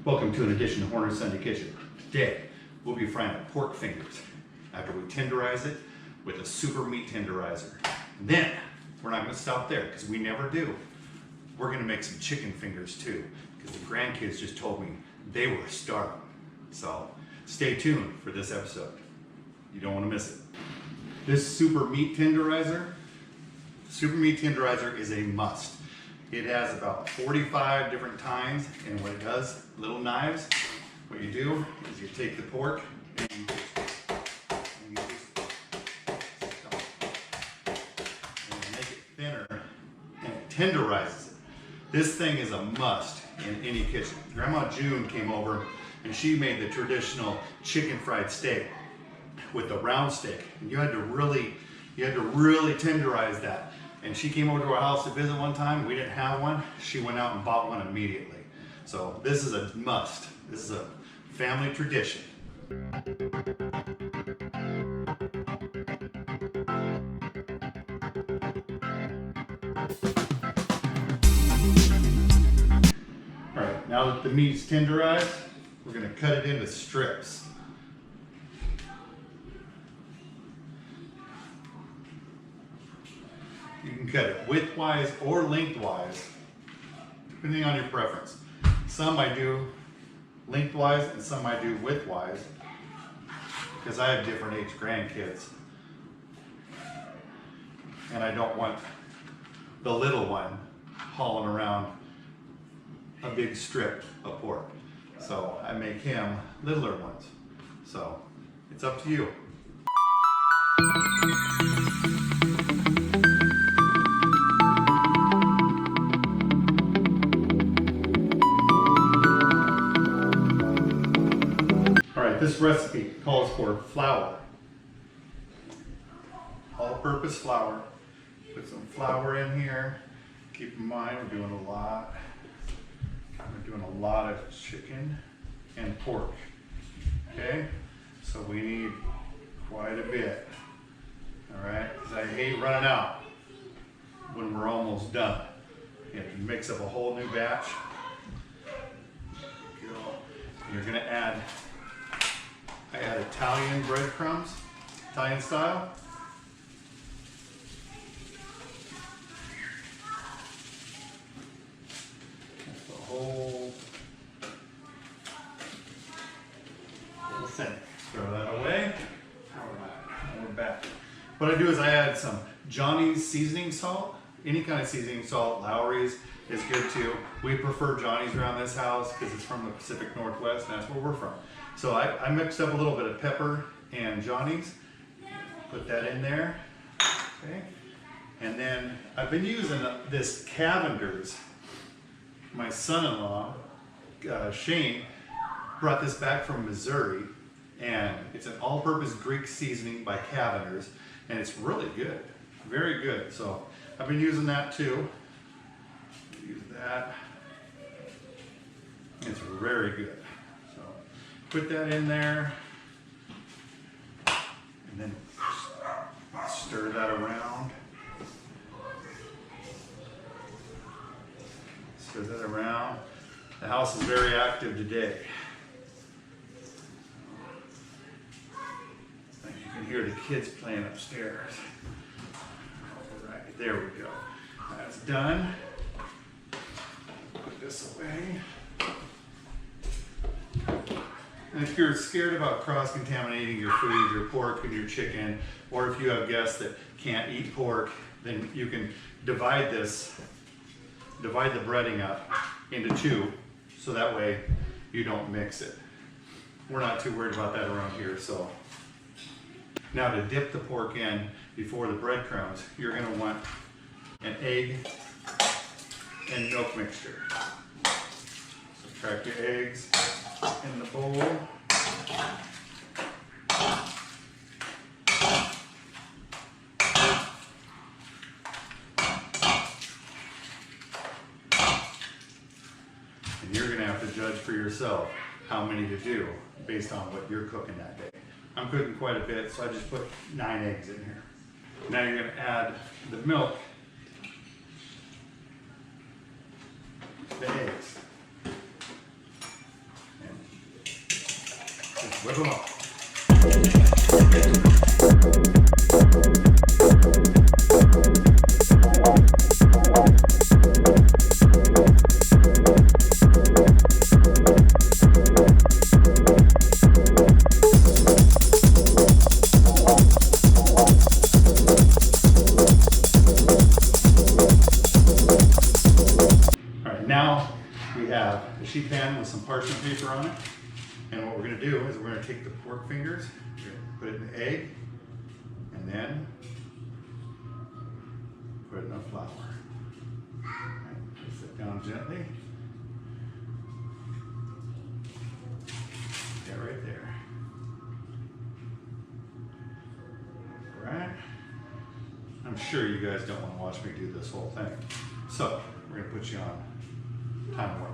Welcome to an edition of Horner Sunday Kitchen. Today, we'll be frying up pork fingers after we tenderize it with a super meat tenderizer. And then, we're not gonna stop there because we never do. We're gonna make some chicken fingers too because the grandkids just told me they were starving. So, stay tuned for this episode. You don't wanna miss it. This super meat tenderizer is a must. It has about 45 different tines, and what it does, little knives, what you do is you take the pork and you make it thinner and it tenderizes it. This thing is a must in any kitchen. Grandma June came over and she made the traditional chicken fried steak with the round steak. And you had to really tenderize that. And she came over to our house to visit one time. We didn't have one. She went out and bought one immediately. So this is a must. This is a family tradition. All right, now that the meat's tenderized, we're gonna cut it into strips. You can cut it widthwise or lengthwise, depending on your preference. Some I do lengthwise and some I do widthwise because I have different age grandkids. And I don't want the little one hauling around a big strip of pork. So I make him littler ones. So it's up to you. This recipe calls for flour, all-purpose flour. Put some flour in here. Keep in mind we're doing a lot of chicken and pork. Okay, so we need quite a bit. All right, because I hate running out when we're almost done. You have to mix up a whole new batch. You're gonna add. I add Italian breadcrumbs, Italian style. That's the whole thing. Throw that away. Now we're back. What I do is I add some Johnny's seasoning salt. Any kind of seasoning salt, Lowry's is good too. We prefer Johnny's around this house because it's from the Pacific Northwest and that's where we're from. So I mixed up a little bit of pepper and Johnny's, put that in there, okay? And then I've been using this Cavender's. My son-in-law, Shane, brought this back from Missouri, and it's an all-purpose Greek seasoning by Cavender's, and it's really good, very good. So I've been using that too. Use that. It's very good. So put that in there and then stir that around. Stir that around. The house is very active today. You can hear the kids playing upstairs. All right, there we go. That's done. Put this away. And if you're scared about cross-contaminating your food, your pork and your chicken, or if you have guests that can't eat pork, then you can divide the breading up into two, so that way you don't mix it. We're not too worried about that around here, so. Now to dip the pork in before the breadcrumbs, you're gonna want an egg and milk mixture. Subtract your eggs in the bowl. And you're gonna have to judge for yourself how many to do based on what you're cooking that day. I'm cooking quite a bit, so I just put 9 eggs in here. Now you're gonna add the milk, the eggs. come on. Now we have a sheet pan with some parchment paper on it. And what we're going to do is we're going to take the pork fingers, put it in the egg, and then put it in the flour. Right, place it down gently. Yeah, right there. All right. I'm sure you guys don't want to watch me do this whole thing. So we're going to put you on time warp.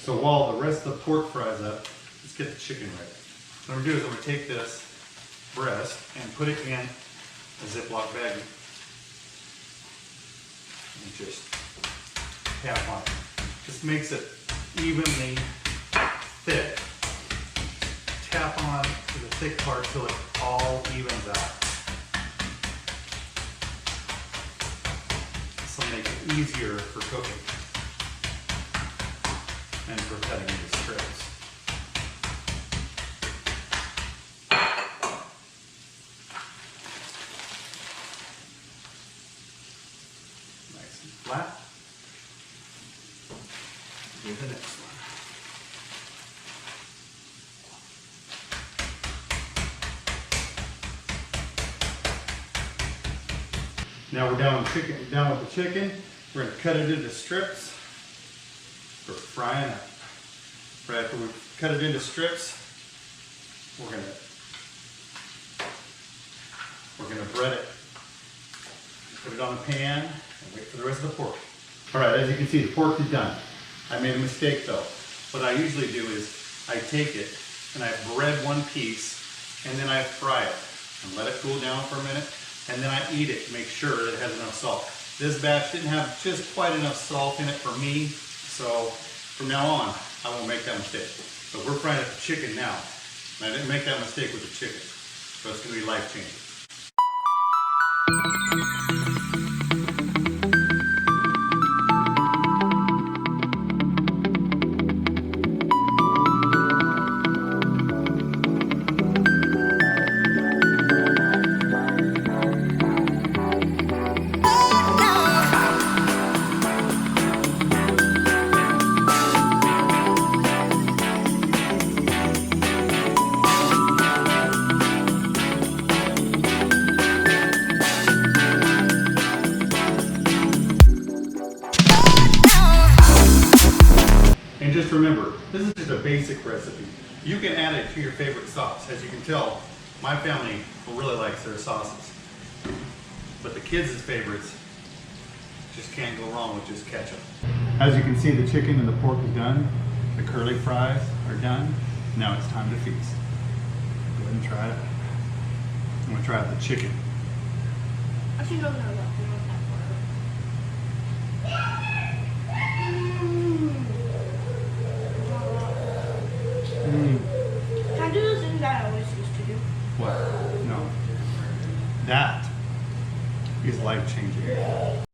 So while the rest of the pork fries up, let's get the chicken ready. What I'm going to do is I'm going to take this breast and put it in a Ziploc bag and just tap on it. Just makes it evenly thick. Tap on to the thick part till it all evens out. This will make it easier for cooking and for cutting into strips. Nice and flat. Do the next one. Now we're down with the chicken. We're going to cut it into strips for frying up. Right after we cut it into strips, we're gonna bread it. Put it on the pan and wait for the rest of the pork. All right, as you can see, the pork is done. I made a mistake though. What I usually do is I take it and I bread one piece and then I fry it and let it cool down for a minute, and then I eat it to make sure that it has enough salt. This batch didn't have just quite enough salt in it for me, so from now on, I won't make that mistake. But we're frying up the chicken now. And I didn't make that mistake with the chicken. So it's going to be life-changing. And just remember, this is just a basic recipe. You can add it to your favorite sauce. As you can tell, my family really likes their sauces. But the kids' favorites just can't go wrong with just ketchup. As you can see, the chicken and the pork is done. The curly fries are done. Now it's time to feast. Go ahead and try it. I'm gonna try the chicken. Actually, no, not that far. Can I do the thing that I always used to do? What? No. That is life changing.